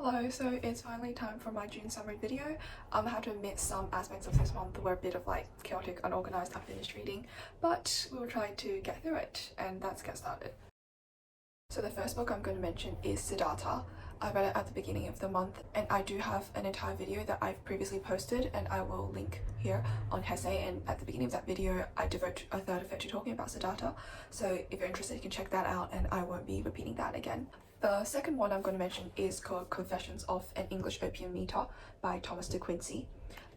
Hello, so it's finally time for my June summary video. I have to admit some aspects of this month were a bit of like chaotic, unorganized, unfinished reading, but we will try to get through it, and let's get started. So the first book I'm going to mention is Siddhartha. I read it at the beginning of the month, and I do have an entire video that I've previously posted, and I will link here on Hesse, and at the beginning of that video I devote a third of it to talking about Siddhartha, so if you're interested you can check that out and I won't be repeating that again. The second one I'm going to mention is called Confessions of an English Opium Eater by Thomas de Quincey.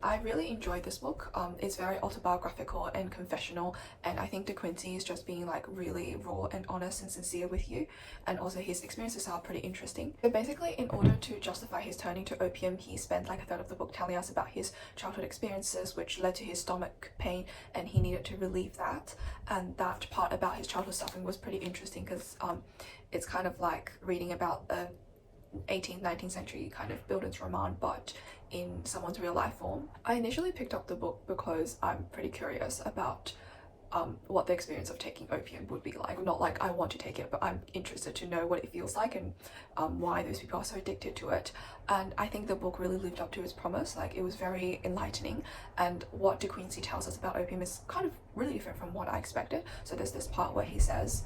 I really enjoyed this book. It's very autobiographical and confessional, and I think de Quincey is just being like really raw and honest and sincere with you, and also his experiences are pretty interesting. So basically, in order to justify his turning to opium, he spent like a third of the book telling us about his childhood experiences which led to his stomach pain, and he needed to relieve that, and that part about his childhood suffering was pretty interesting because it's kind of like reading about a 18th, 19th century kind of Bildungsroman, but in someone's real life form. I initially picked up the book because I'm pretty curious about what the experience of taking opium would be like. Not like I want to take it, but I'm interested to know what it feels like and why those people are so addicted to it. And I think the book really lived up to its promise. Like, it was very enlightening, and what de Quincey tells us about opium is kind of really different from what I expected. So there's this part where he says,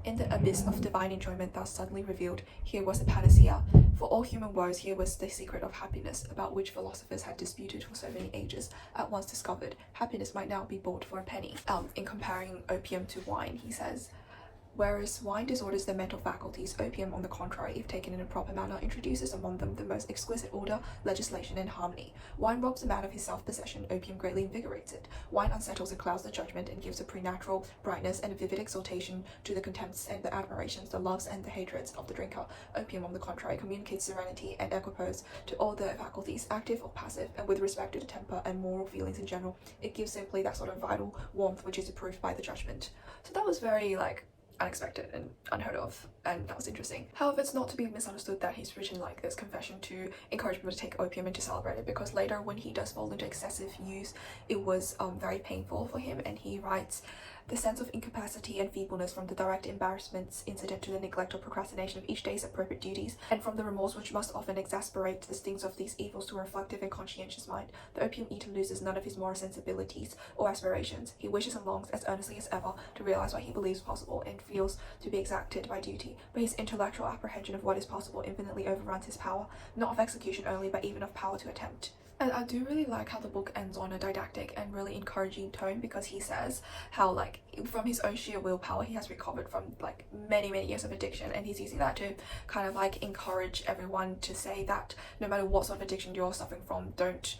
"In the abyss of divine enjoyment thus suddenly revealed, here was a panacea. For all human woes, here was the secret of happiness, about which philosophers had disputed for so many ages. At once discovered, happiness might now be bought for a penny." In comparing opium to wine, he says, "Whereas wine disorders the mental faculties, opium, on the contrary, if taken in a proper manner, introduces among them the most exquisite order, legislation, and harmony. Wine robs a man of his self-possession, opium greatly invigorates it. Wine unsettles and clouds the judgment, and gives a preternatural brightness and a vivid exaltation to the contempts and the admirations, the loves and the hatreds of the drinker. Opium, on the contrary, communicates serenity and equipoise to all the faculties, active or passive, and with respect to the temper and moral feelings in general, it gives simply that sort of vital warmth which is approved by the judgment." So that was very like unexpected and unheard of, and that was interesting. However, it's not to be misunderstood that he's written like this confession to encourage people to take opium and to celebrate it, because later when he does fall into excessive use, it was very painful for him, and he writes, "The sense of incapacity and feebleness from the direct embarrassments incident to the neglect or procrastination of each day's appropriate duties, and from the remorse which must often exasperate the stings of these evils to a reflective and conscientious mind, the opium eater loses none of his moral sensibilities or aspirations. He wishes and longs as earnestly as ever to realize what he believes possible and feels to be exacted by duty, but his intellectual apprehension of what is possible infinitely overruns his power, not of execution only, but even of power to attempt." And I do really like how the book ends on a didactic and really encouraging tone, because he says how like from his own sheer willpower he has recovered from like many years of addiction, and he's using that to kind of like encourage everyone to say that no matter what sort of addiction you're suffering from, don't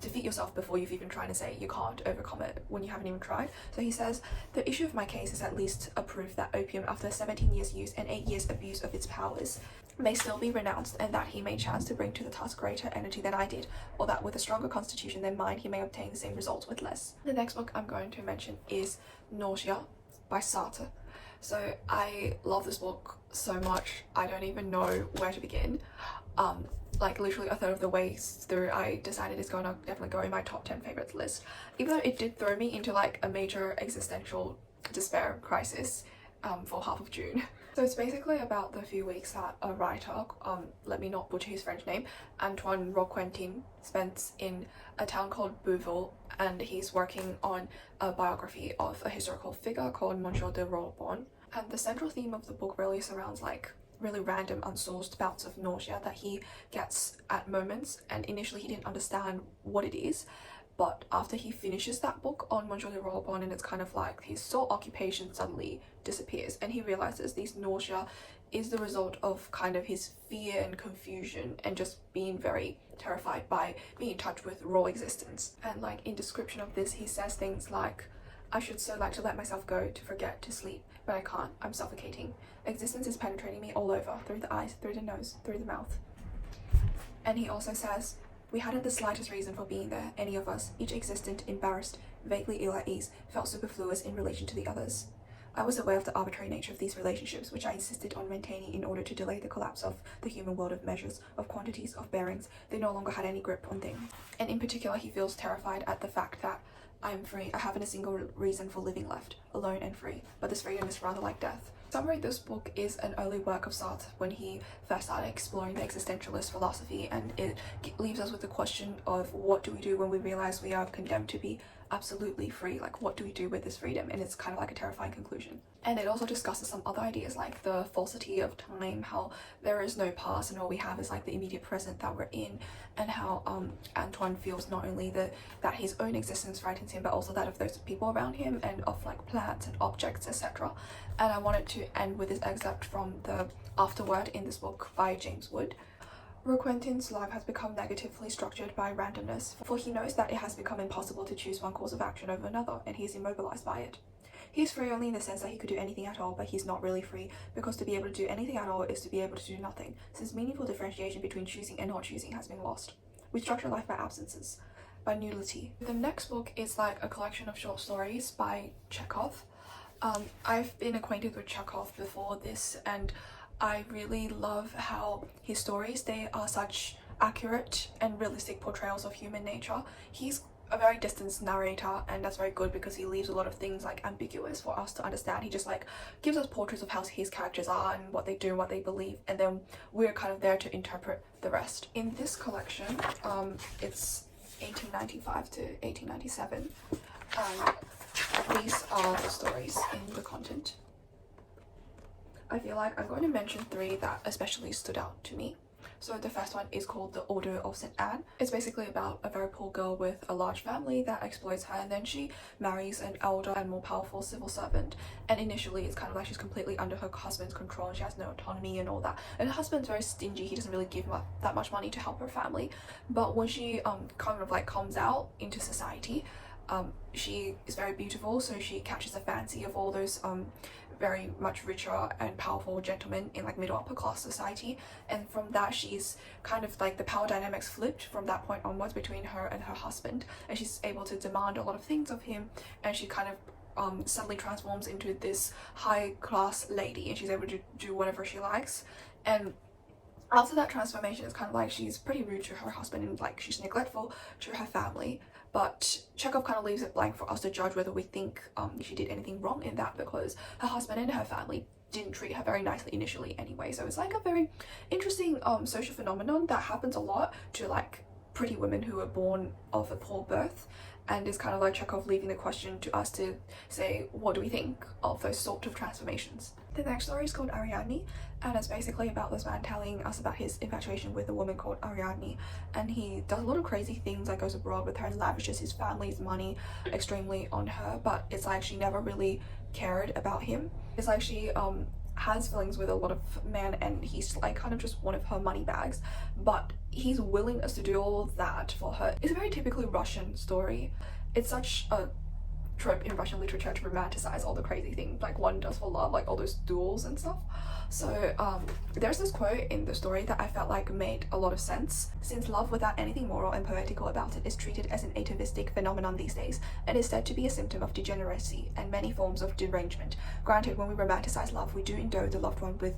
defeat yourself before you've even tried to say you can't overcome it when you haven't even tried. So he says, "The issue of my case is at least a proof that opium, after 17 years use and 8 years abuse of its powers, may still be renounced, and that he may chance to bring to the task greater energy than I did, or that with a stronger constitution than mine he may obtain the same results with less." The next book I'm going to mention is Nausea by Sartre. So I love this book so much, I don't even know where to begin. Like literally a third of the way through I decided it's going to definitely go in my top 10 favorites list, even though it did throw me into like a major existential despair crisis for half of June. So it's basically about the few weeks that a writer, let me not butcher his French name, Antoine Roquentin, spends in a town called Bouville, and he's working on a biography of a historical figure called Monsieur de Rorbon. And the central theme of the book really surrounds like really random unsourced bouts of nausea that he gets at moments, and initially he didn't understand what it is, but after he finishes that book on Monsieur de Rorbon, and it's kind of like his sole occupation suddenly disappears, and he realizes this nausea is the result of kind of his fear and confusion and just being very terrified by being in touch with raw existence. And like in description of this, he says things like, "I should so like to let myself go, to forget, to sleep, but I can't, I'm suffocating. Existence is penetrating me all over, through the eyes, through the nose, through the mouth." And he also says, "We hadn't the slightest reason for being there, any of us, each existent, embarrassed, vaguely ill at ease, felt superfluous in relation to the others. I was aware of the arbitrary nature of these relationships, which I insisted on maintaining in order to delay the collapse of the human world of measures, of quantities, of bearings. They no longer had any grip on things." And in particular, he feels terrified at the fact that I am free. I haven't a single reason for living left, alone and free. But this freedom is rather like death. Summary, this book is an early work of Sartre when he first started exploring the existentialist philosophy, and it leaves us with the question of what do we do when we realize we are condemned to be absolutely free? Like, what do we do with this freedom? And it's kind of like a terrifying conclusion. And it also discusses some other ideas like the falsity of time, how there is no past and all we have is like the immediate present that we're in, and how Antoine feels not only that his own existence frightens him, but also that of those people around him and of like plants and objects, etc. And I wanted to end with this excerpt from the afterword in this book by James Wood. Quentin's life has become negatively structured by randomness, for he knows that it has become impossible to choose one course of action over another, and he is immobilized by it. He is free only in the sense that he could do anything at all, but he's not really free, because to be able to do anything at all is to be able to do nothing, since meaningful differentiation between choosing and not choosing has been lost. We structure life by absences, by nullity. The next book is like a collection of short stories by Chekhov. I've been acquainted with Chekhov before this, and I really love how his stories, they are such accurate and realistic portrayals of human nature. He's a very distant narrator, and that's very good because he leaves a lot of things like ambiguous for us to understand. He just like gives us portraits of how his characters are and what they do and what they believe, and then we're kind of there to interpret the rest. In this collection, it's 1895 to 1897. These are the stories in the content. I feel like I'm going to mention three that especially stood out to me. So the first one is called The Order of St. Anne. It's basically about a very poor girl with a large family that exploits her, and then she marries an elder and more powerful civil servant. And initially it's kind of like she's completely under her husband's control and she has no autonomy and all that. And her husband's very stingy, he doesn't really give her that much money to help her family. But when she kind of like comes out into society, she is very beautiful, so she catches a fancy of all those very much richer and powerful gentlemen in like middle upper class society, and from that she's kind of like the power dynamics flipped from that point onwards between her and her husband, and she's able to demand a lot of things of him, and she kind of suddenly transforms into this high class lady, and she's able to do whatever she likes. And after that transformation, it's kind of like she's pretty rude to her husband and like she's neglectful to her family. But Chekhov kind of leaves it blank for us to judge whether we think she did anything wrong in that, because her husband and her family didn't treat her very nicely initially anyway. So it's like a very interesting social phenomenon that happens a lot to like pretty women who are born of a poor birth, and it's kind of like Chekhov leaving the question to us to say, what do we think of those sort of transformations? The next story is called Ariadne, and it's basically about this man telling us about his infatuation with a woman called Ariadne, and he does a lot of crazy things, like goes abroad with her and lavishes his family's money extremely on her, but it's like she never really cared about him. It's like she has feelings with a lot of men, and he's like kind of just one of her money bags, but he's willing to do all of that for her. It's a very typically Russian story. It's such a trope in Russian literature to romanticize all the crazy things like one does for love, like all those duels and stuff. So there's this quote in the story that I felt like made a lot of sense. Since love without anything moral and poetical about it is treated as an atavistic phenomenon these days, and is said to be a symptom of degeneracy and many forms of derangement. Granted, when we romanticize love, we do endow the loved one with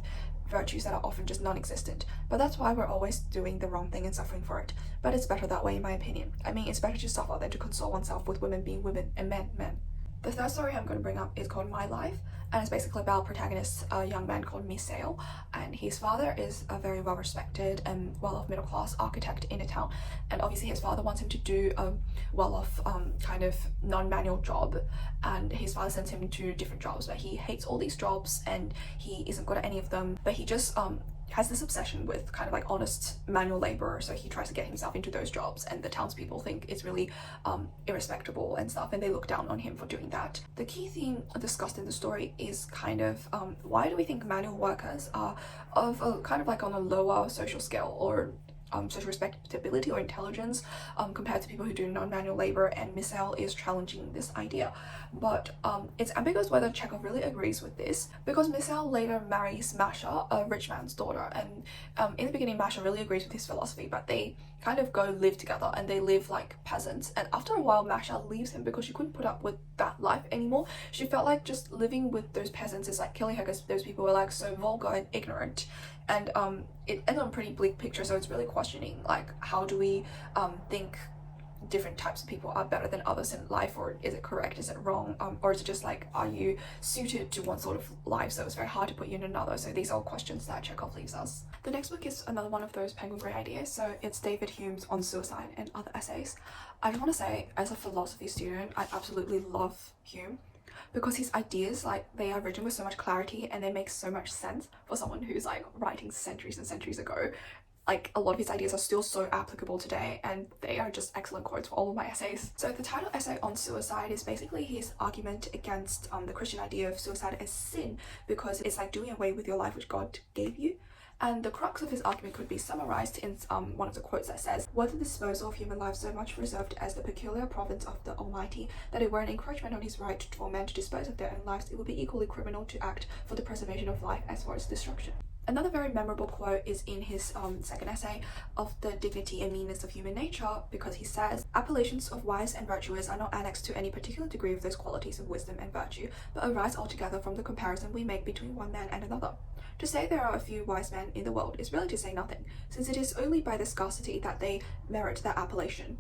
virtues that are often just non-existent, but that's why we're always doing the wrong thing and suffering for it. But it's better that way, in my opinion. I mean, it's better to suffer than to console oneself with women being women and men men. The third story I'm going to bring up is called My Life, and it's basically about protagonist, a young man called Misael, and his father is a very well-respected and well-off middle-class architect in a town, and obviously his father wants him to do a well-off kind of non-manual job, and his father sends him to different jobs, but he hates all these jobs and he isn't good at any of them, but he just has this obsession with kind of like honest manual labor, so he tries to get himself into those jobs, and the townspeople think it's really irrespectable and stuff, and they look down on him for doing that. The key theme discussed in the story is kind of why do we think manual workers are of a kind of like on a lower social scale or social respectability or intelligence compared to people who do non-manual labor, and Misael is challenging this idea. But it's ambiguous whether Chekhov really agrees with this, because Misael later marries Masha, a rich man's daughter, and in the beginning Masha really agrees with his philosophy, but they kind of go live together and they live like peasants, and after a while Masha leaves him because she couldn't put up with that life anymore. She felt like just living with those peasants is like killing her, because those people were like so vulgar and ignorant, and it ended on a pretty bleak picture. So it's really questioning like how do we think different types of people are better than others in life, or is it correct, is it wrong, or is it just like, are you suited to one sort of life, so it's very hard to put you in another? So these are all questions that Chekhov leaves us. The next book is another one of those penguin grey ideas, so it's David Hume's On Suicide and Other Essays. I just want to say, as a philosophy student, I absolutely love Hume, because his ideas, like, they are written with so much clarity and they make so much sense for someone who's like writing centuries and centuries ago. Like, a lot of his ideas are still so applicable today, and they are just excellent quotes for all of my essays. So the title essay on suicide is basically his argument against the Christian idea of suicide as sin, because it's like doing away with your life which God gave you. And the crux of his argument could be summarized in one of the quotes that says, "Were the disposal of human life so much reserved as the peculiar province of the Almighty, that it were an encroachment on his right for men to dispose of their own lives, it would be equally criminal to act for the preservation of life as for its destruction." Another very memorable quote is in his second essay of the dignity and meanness of human nature, because he says, "Appellations of wise and virtuous are not annexed to any particular degree of those qualities of wisdom and virtue, but arise altogether from the comparison we make between one man and another. To say there are a few wise men in the world is really to say nothing, since it is only by the scarcity that they merit that appellation."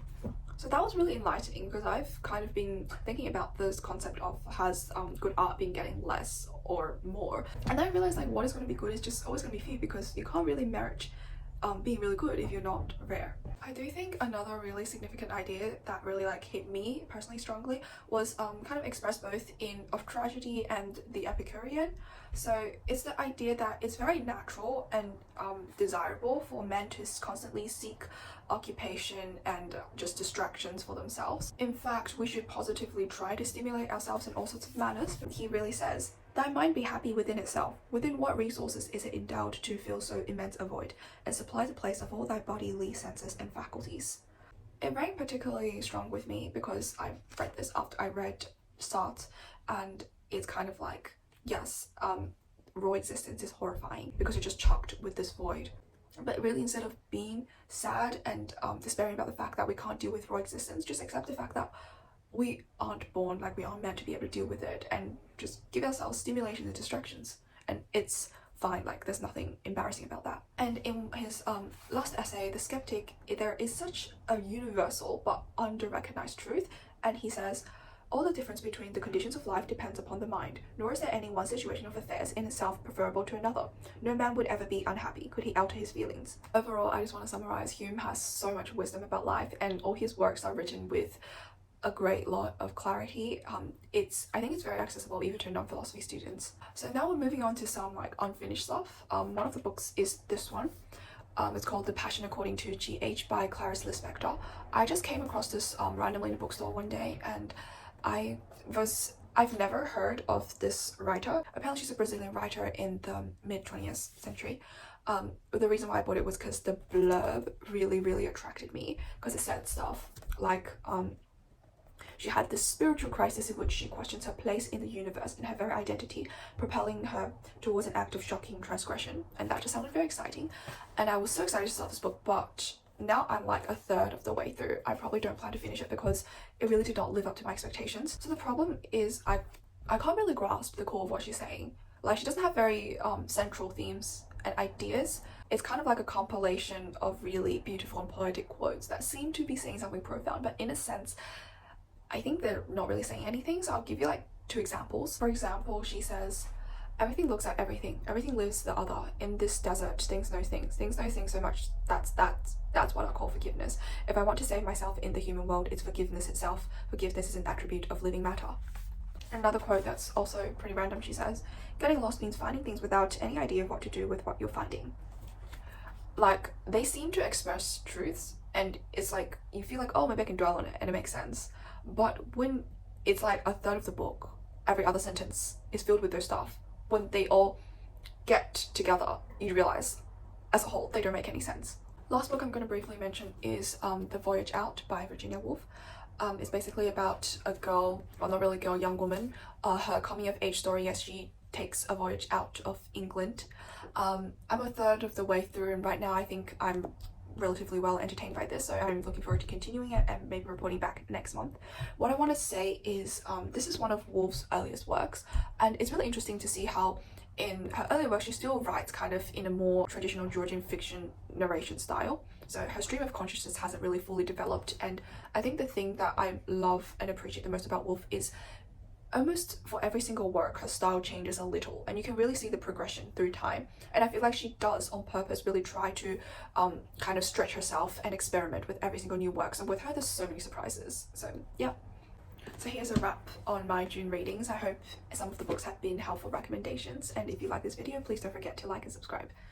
So that was really enlightening, because I've kind of been thinking about this concept of has good art been getting less or more, and then I realized like what is going to be good is just always going to be few, because you can't really merit being really good if you're not rare. I do think another really significant idea that really like hit me personally strongly was kind of expressed both in Of Tragedy and The Epicurean. So it's the idea that it's very natural and desirable for men to constantly seek occupation and just distractions for themselves. In fact, we should positively try to stimulate ourselves in all sorts of manners. He really says, "Thy mind be happy within itself. Within what resources is it endowed to fill so immense a void, and supply the place of all thy bodily senses and faculties?" It rang particularly strong with me because I read this after I read Sartre, and it's kind of like, yes, raw existence is horrifying because you're just chucked with this void. But really, instead of being sad and despairing about the fact that we can't deal with raw existence, just accept the fact that we aren't born, like we aren't meant to be able to deal with it, and just give ourselves stimulation and distractions, and it's fine. Like, there's nothing embarrassing about that. And in his last essay, The Skeptic, there is such a universal but under-recognized truth, and he says, "All the difference between the conditions of life depends upon the mind, nor is there any one situation of affairs in itself preferable to another. No man would ever be unhappy could he alter his feelings." Overall, I just want to summarize, Hume has so much wisdom about life, and all his works are written with a great lot of clarity. I think it's very accessible even to non-philosophy students. So now we're moving on to some like unfinished stuff. One of the books is this one. It's called The Passion According to G.H. by Clarice Lispector. I just came across this randomly in a bookstore one day, and I've never heard of this writer. Apparently she's a Brazilian writer in the mid-20th century. The reason why I bought it was because the blurb really attracted me, because it said stuff like she had this spiritual crisis in which she questions her place in the universe and her very identity, propelling her towards an act of shocking transgression. And that just sounded very exciting. And I was so excited to start this book, but now I'm like a third of the way through. I probably don't plan to finish it because it really did not live up to my expectations. So the problem is I can't really grasp the core of what she's saying. Like, she doesn't have very central themes and ideas. It's kind of like a compilation of really beautiful and poetic quotes that seem to be saying something profound, but in a sense, I think they're not really saying anything. So I'll give you like 2 examples. For example, she says, "Everything looks at everything. Everything lives the other. In this desert, things know things. Things know things so much. That's what I call forgiveness. If I want to save myself in the human world, it's forgiveness itself. Forgiveness is an attribute of living matter." Another quote that's also pretty random, she says, "Getting lost means finding things without any idea of what to do with what you're finding." Like, they seem to express truths, and it's like, you feel like, oh, maybe I can dwell on it, and it makes sense. But when it's like a third of the book, every other sentence is filled with their stuff, when they all get together, you realize, as a whole, they don't make any sense. Last book I'm going to briefly mention is The Voyage Out by Virginia Woolf. It's basically about a girl, well, not really a girl, young woman, her coming of age story as she takes a voyage out of England. I'm a third of the way through, and right now I think I'm relatively well entertained by this, so I'm looking forward to continuing it and maybe reporting back next month. What I want to say is this is one of Woolf's earliest works, and it's really interesting to see how in her earlier work, she still writes kind of in a more traditional Georgian fiction narration style. So her stream of consciousness hasn't really fully developed. And I think the thing that I love and appreciate the most about Woolf is almost for every single work, her style changes a little, and you can really see the progression through time. And I feel like she does on purpose really try to kind of stretch herself and experiment with every single new work. So with her, there's so many surprises. So yeah. So here's a wrap on my June readings. I hope some of the books have been helpful recommendations, and if you like this video, please don't forget to like and subscribe.